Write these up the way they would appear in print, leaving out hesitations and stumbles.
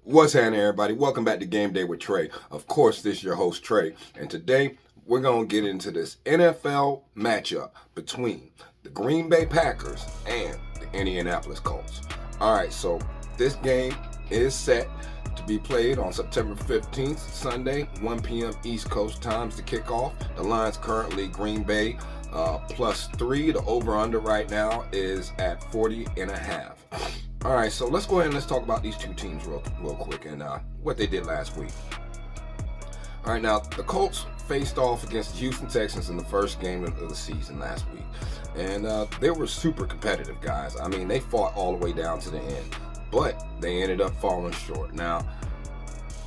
What's happening, everybody? Welcome back to Game Day with Trey. Of course, this is your host, Trey. And today, we're going to get into this NFL matchup between the Green Bay Packers and the Indianapolis Colts. All right, so this game is set to be played on September 15th, Sunday, 1 p.m. East Coast times to kick off. The line's currently Green Bay +3. The over-under right now is at 40.5. All right, so let's go ahead and let's talk about these two teams real quick and what they did last week. All right, now the Colts faced off against the Houston Texans in the first game of the season last week, and they were super competitive, guys. I mean, they fought all the way down to the end, but they ended up falling short. Now,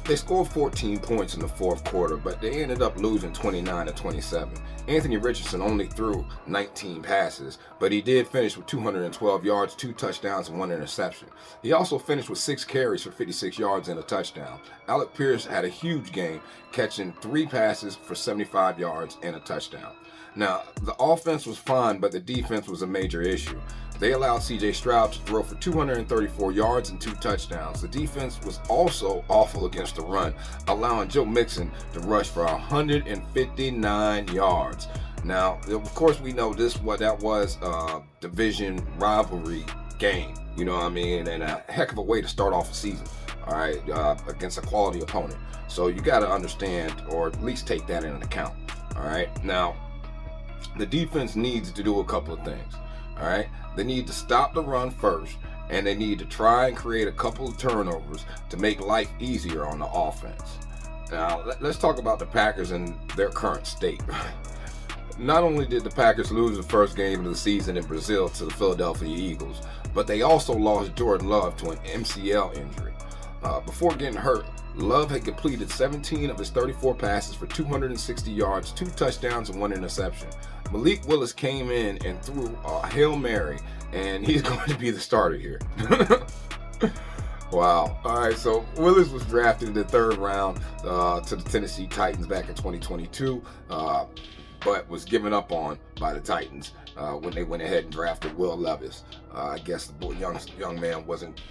they scored 14 points in the fourth quarter, but they ended up losing 29-27. Anthony Richardson only threw 19 passes, but he did finish with 212 yards, 2 touchdowns, and 1 interception. He also finished with 6 carries for 56 yards and a touchdown. Alec Pierce had a huge game, catching 3 passes for 75 yards and a touchdown. Now, the offense was fine, but the defense was a major issue. They allowed C.J. Stroud to throw for 234 yards and 2 touchdowns. The defense was also awful against the run, allowing Joe Mixon to rush for 159 yards. Now, of course, we know that was a division rivalry game, you know what I mean, and a heck of a way to start off a season, all right, against a quality opponent. So you got to understand, or at least take that into account, all right? Now, the defense needs to do a couple of things, all right? They need to stop the run first, and they need to try and create a couple of turnovers to make life easier on the offense. Now, let's talk about the Packers and their current state. Not only did the Packers lose the first game of the season in Brazil to the Philadelphia Eagles, but they also lost Jordan Love to an MCL injury. Before getting hurt, Love had completed 17 of his 34 passes for 260 yards, 2 touchdowns, and 1 interception. Malik Willis came in and threw a Hail Mary, and he's going to be the starter here. Wow. All right, so Willis was drafted in the 3rd round to the Tennessee Titans back in 2022, but was given up on by the Titans when they went ahead and drafted Will Levis. I guess the young man wasn't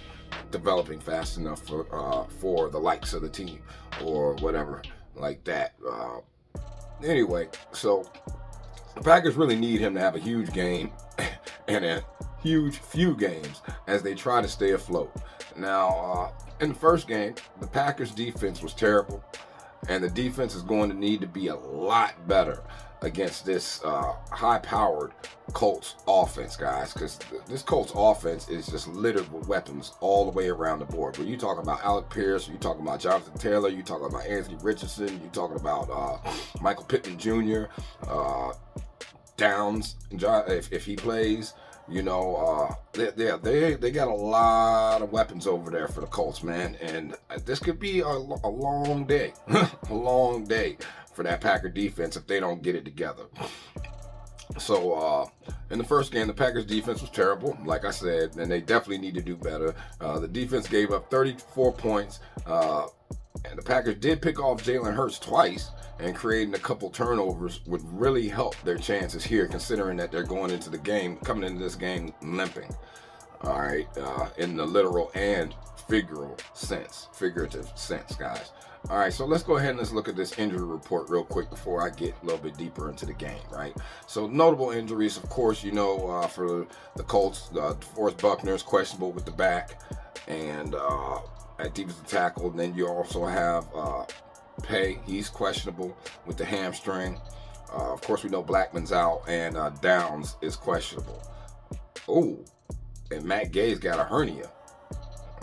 developing fast enough for the likes of the team or whatever like that. Anyway, so the Packers really need him to have a huge game and a huge few games as they try to stay afloat. Now, in the first game, the Packers defense was terrible, and the defense is going to need to be a lot better against this high-powered Colts offense, guys, because this Colts offense is just littered with weapons all the way around the board. When you talking about Alec Pierce, you talking about Jonathan Taylor, you talking about Anthony Richardson, you talking about Michael Pittman Jr., Downs, if he plays, you know, they got a lot of weapons over there for the Colts, man, and this could be a long day, a long day for that Packer defense if they don't get it together. So in the first game, the Packers defense was terrible, like I said, and they definitely need to do better. The defense gave up 34 points, and the Packers did pick off Jalen Hurts twice, and creating a couple turnovers would really help their chances here, considering that they're coming into this game limping. All right, in the literal and figurative sense, guys. All right, so let's go ahead and let's look at this injury report real quick before I get a little bit deeper into the game, right? So notable injuries, of course, you know, for the Colts, DeForest Buckner is questionable with the back and at defensive tackle. And then you also have Pay, he's questionable with the hamstring. Of course, we know Blackman's out, and Downs is questionable. Oh, and Matt Gay's got a hernia.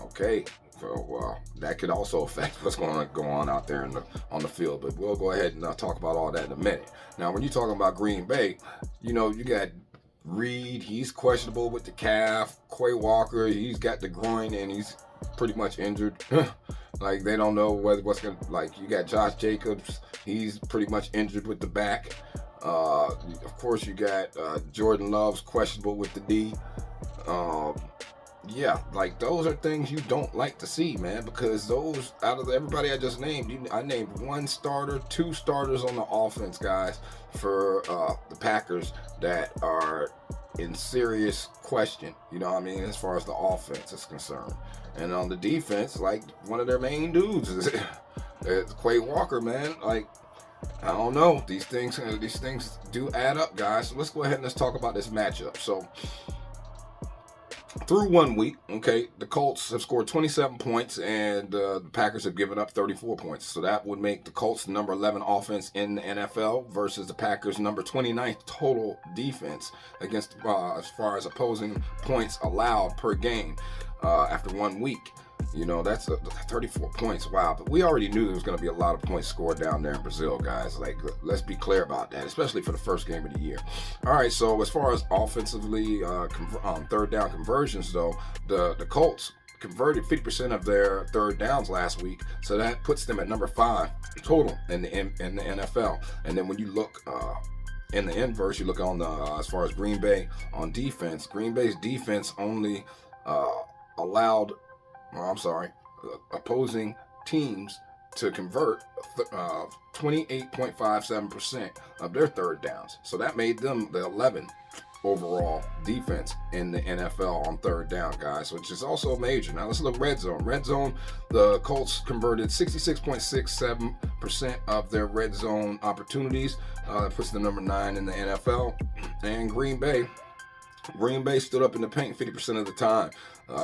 Okay, so that could also affect what's going to go on out there on the field. But we'll go ahead and talk about all that in a minute. Now, when you're talking about Green Bay, you know, you got Reed, he's questionable with the calf. Quay Walker, he's got the groin, and he's pretty much injured. Like, they don't know what's going to, like, you got Josh Jacobs, he's pretty much injured with the back. Of course, you got Jordan Love's questionable with the knee. Yeah, like, those are things you don't like to see, man, because those, out of everybody I just named, I named 1 starter, 2 starters on the offense, guys, for the Packers that are in serious question, you know what I mean, as far as the offense is concerned. And on the defense, like, one of their main dudes is Quay Walker, man. Like, I don't know. These things do add up, guys. So let's go ahead and let's talk about this matchup. So through 1 week, okay, the Colts have scored 27 points and the Packers have given up 34 points. So that would make the Colts the number 11 offense in the NFL versus the Packers number 29th total defense against as far as opposing points allowed per game after 1 week. You know, that's 34 points. Wow. But we already knew there was going to be a lot of points scored down there in Brazil, guys. Like, let's be clear about that, especially for the first game of the year. All right, so as far as offensively, third down conversions, though, the Colts converted 50% of their third downs last week, so that puts them at number 5 total in the NFL. And then when you look in the inverse, you look on the as far as Green Bay on defense, Green Bay's defense only allowed opposing teams to convert 28.57% of their third downs. So that made them the 11th overall defense in the NFL on third down, guys, which is also major. Now let's look red zone. Red zone, the Colts converted 66.67% of their red zone opportunities. That puts them number 9 in the NFL. And Green Bay stood up in the paint 50% of the time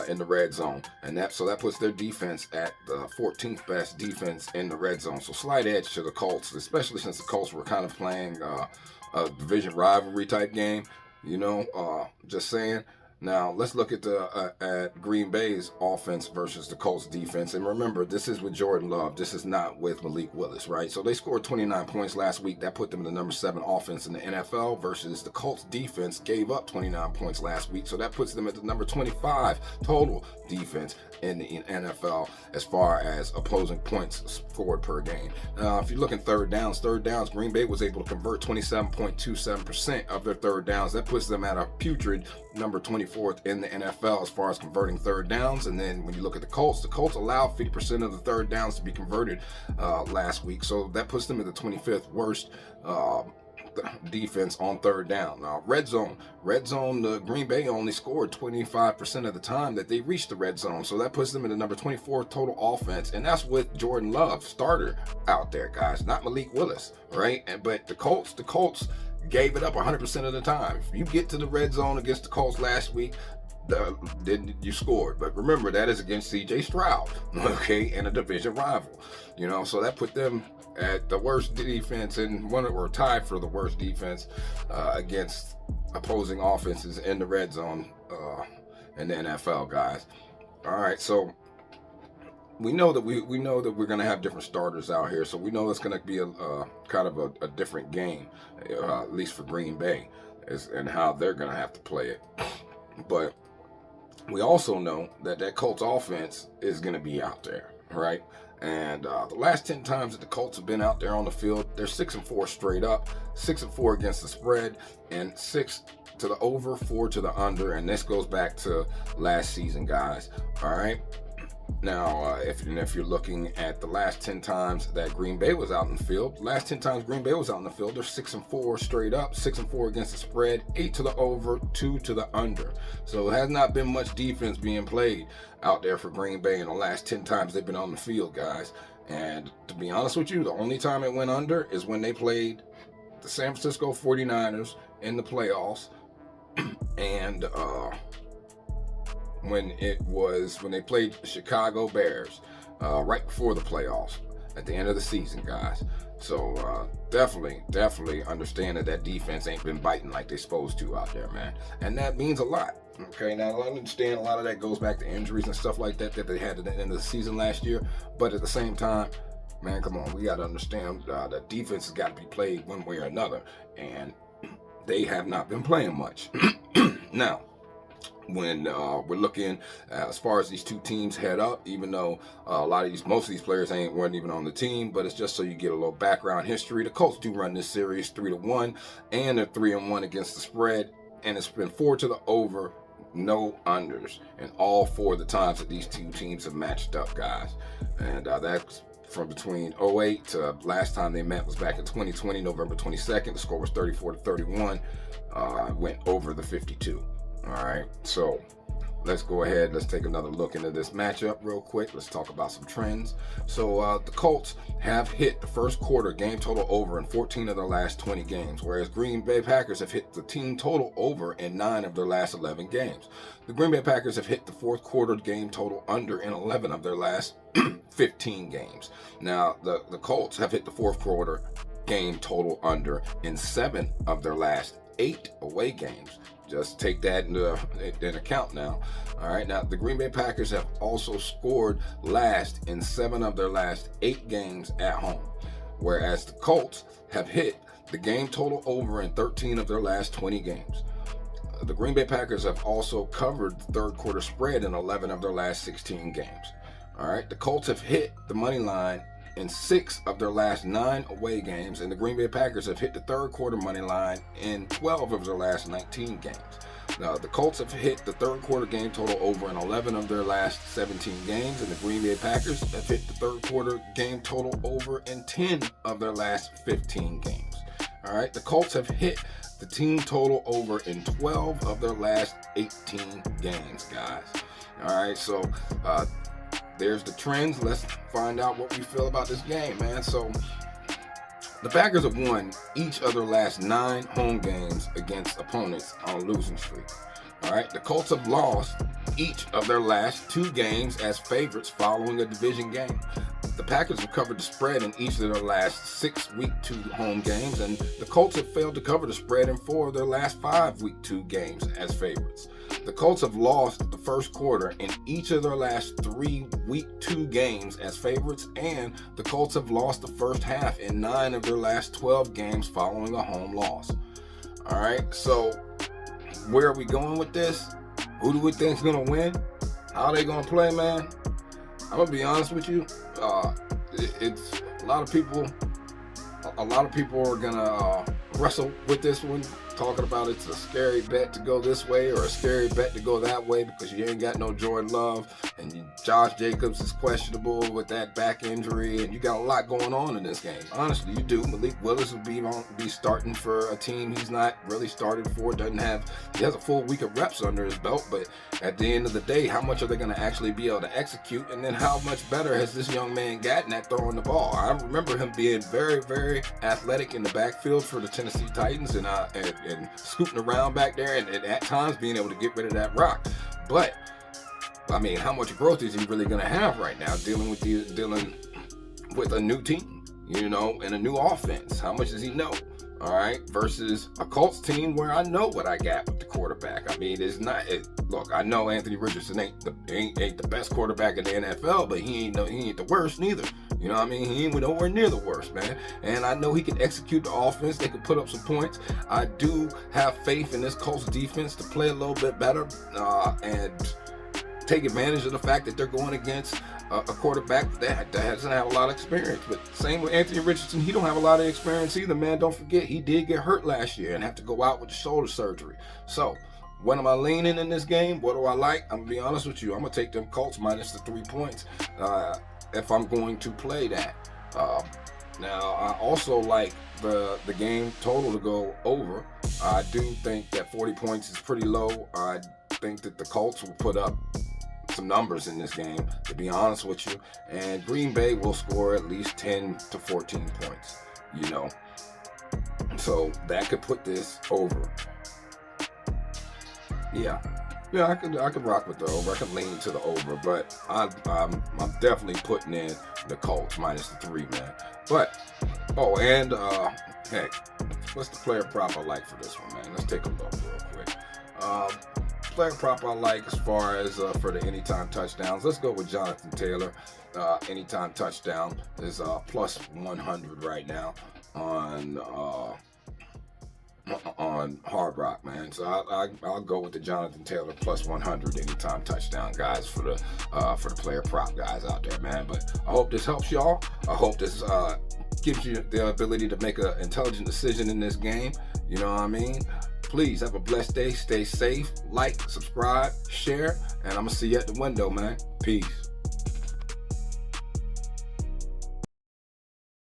in the red zone, and that puts their defense at the 14th best defense in the red zone. So slight edge to the Colts, especially since the Colts were kind of playing a division rivalry type game. You know, just saying. Now let's look at at Green Bay's offense versus the Colts defense. And remember, this is with Jordan Love. This is not with Malik Willis, right? So they scored 29 points last week. That put them in the number 7 offense in the NFL versus the Colts defense gave up 29 points last week. So that puts them at the number 25 total defense in the NFL as far as opposing points scored per game. If you look at third downs, Green Bay was able to convert 27.27% of their third downs. That puts them at a putrid number 24th in the NFL as far as converting third downs. And then when you look at the Colts allowed 50% of the third downs to be converted last week. So that puts them at the 25th worst defense on third down. Now, red zone, the Green Bay only scored 25% of the time that they reached the red zone. So that puts them in the number 24 total offense. And that's with Jordan Love, starter out there, guys, not Malik Willis, right? But the Colts gave it up 100% of the time. If you get to the red zone against the Colts last week, then you scored. But remember, that is against C.J. Stroud, okay, and a division rival. You know, so that put them at the worst defense and tied for the worst defense against opposing offenses in the red zone in the NFL, guys. All right, so we know that we're going to have different starters out here, so we know it's going to be a kind of a different game, at least for Green Bay, and how they're going to have to play it. But we also know that Colts offense is going to be out there, right? And the last 10 times that the Colts have been out there on the field, they're 6-4 straight up, 6-4 against the spread, and 6 to the over, 4 to the under. And this goes back to last season, guys. All right. Now, if you're looking at the last 10 times that Green Bay was out in the field, they're 6-4 straight up, 6-4 against the spread, 8 to the over, 2 to the under. So it has not been much defense being played out there for Green Bay in the last 10 times they've been on the field, guys. And to be honest with you, the only time it went under is when they played the San Francisco 49ers in the playoffs, and when they played the Chicago Bears right before the playoffs at the end of the season, guys. So definitely understand that defense ain't been biting like they're supposed to out there, man. And that means a lot. Okay, now I understand a lot of that goes back to injuries and stuff like that they had at the end of the season last year. But at the same time, man, come on, we got to understand that defense has got to be played one way or another. And they have not been playing much. Now, when we're looking as far as these two teams head up, even though most of these players weren't even on the team, but it's just so you get a little background history. The Colts do run this series 3-1, and they're 3-1 against the spread, and it's been 4 to the over, no unders, and all 4 of the times that these two teams have matched up, guys. And that's from between 2008 to last time they met was back in 2020, November 22nd. The score was 34-31. Went over the 52. All right, so let's go ahead. Let's take another look into this matchup real quick. Let's talk about some trends. So the Colts have hit the first quarter game total over in 14 of their last 20 games, whereas Green Bay Packers have hit the team total over in 9 of their last 11 games. The Green Bay Packers have hit the fourth quarter game total under in 11 of their last 15 games. Now, the Colts have hit the fourth quarter game total under in 7 of their last 8 away games. Just take that into account now. All right, now the Green Bay Packers have also scored last in 7 of their last 8 games at home, whereas the Colts have hit the game total over in 13 of their last 20 games. The Green Bay Packers have also covered the third quarter spread in 11 of their last 16 games. All right, the Colts have hit the money line in 6 of their last 9 away games, and the Green Bay Packers have hit the third quarter money line in 12 of their last 19 games. Now, the Colts have hit the third quarter game total over in 11 of their last 17 games, and the Green Bay Packers have hit the third quarter game total over in 10 of their last 15 games. All right, the Colts have hit the team total over in 12 of their last 18 games, guys. All right, so there's the trends. Let's find out what we feel about this game, man. So the Packers have won each of their last 9 home games against opponents on a losing streak. All right, the Colts have lost each of their last 2 games as favorites following a division game. The Packers have covered the spread in each of their last 6 Week 2 home games, and the Colts have failed to cover the spread in 4 of their last 5 Week 2 games as favorites. The Colts have lost the first quarter in each of their last 3 Week 2 games as favorites, and the Colts have lost the first half in 9 of their last 12 games following a home loss. All right, so where are we going with this? Who do we think is going to win? How are they going to play, man? I'm going to be honest with you. It's a lot of people are going to wrestle with this one, talking about it's a scary bet to go this way or a scary bet to go that way because you ain't got no Jordan Love, and Josh Jacobs is questionable with that back injury, and you got a lot going on in this game. Honestly, you do. Malik Willis will be starting for a team he's not really started for. He has a full week of reps under his belt, but at the end of the day, how much are they going to actually be able to execute? And then how much better has this young man gotten at throwing the ball? I remember him being very, very athletic in the backfield for the Tennessee Titans, and scooting around back there, and at times being able to get rid of that rock. But I mean, how much growth is he really going to have right now dealing with a new team, and a new offense? How much does he know? All right, versus a Colts team where I know what I got with the quarterback. I mean, look, I know Anthony Richardson ain't the best quarterback in the NFL, but he ain't the worst neither. You know what I mean? He ain't nowhere near the worst, man. And I know he can execute the offense. They can put up some points. I do have faith in this Colts defense to play a little bit better and take advantage of the fact that they're going against a quarterback that doesn't have a lot of experience. But same with Anthony Richardson, he don't have a lot of experience either, man. Don't forget, he did get hurt last year and have to go out with shoulder surgery. So, what am I leaning in this game? What do I like? I'm going to be honest with you. I'm going to take them Colts minus the 3 points if I'm going to play that. Now, I also like the game total to go over. I do think that 40 points is pretty low. I think that the Colts will put up some numbers in this game, to be honest with you, and Green Bay will score at least 10 to 14 points, so that could put this over. Yeah, I could rock with the over. I could lean to the over, but I'm definitely putting in the Colts minus the 3, man. But heck, what's the player prop I like for this one, man? Let's take a look real quick. Player prop I like as far as for the anytime touchdowns. Let's go with Jonathan Taylor. Anytime touchdown is plus 100 right now on Hard Rock, man. So I'll go with the Jonathan Taylor plus 100 anytime touchdown, guys, for the player prop guys out there, man. But I hope this helps y'all. I hope this gives you the ability to make an intelligent decision in this game. You know what I mean? Please have a blessed day. Stay safe. Like, subscribe, share, and I'm going to see you at the window, man. Peace.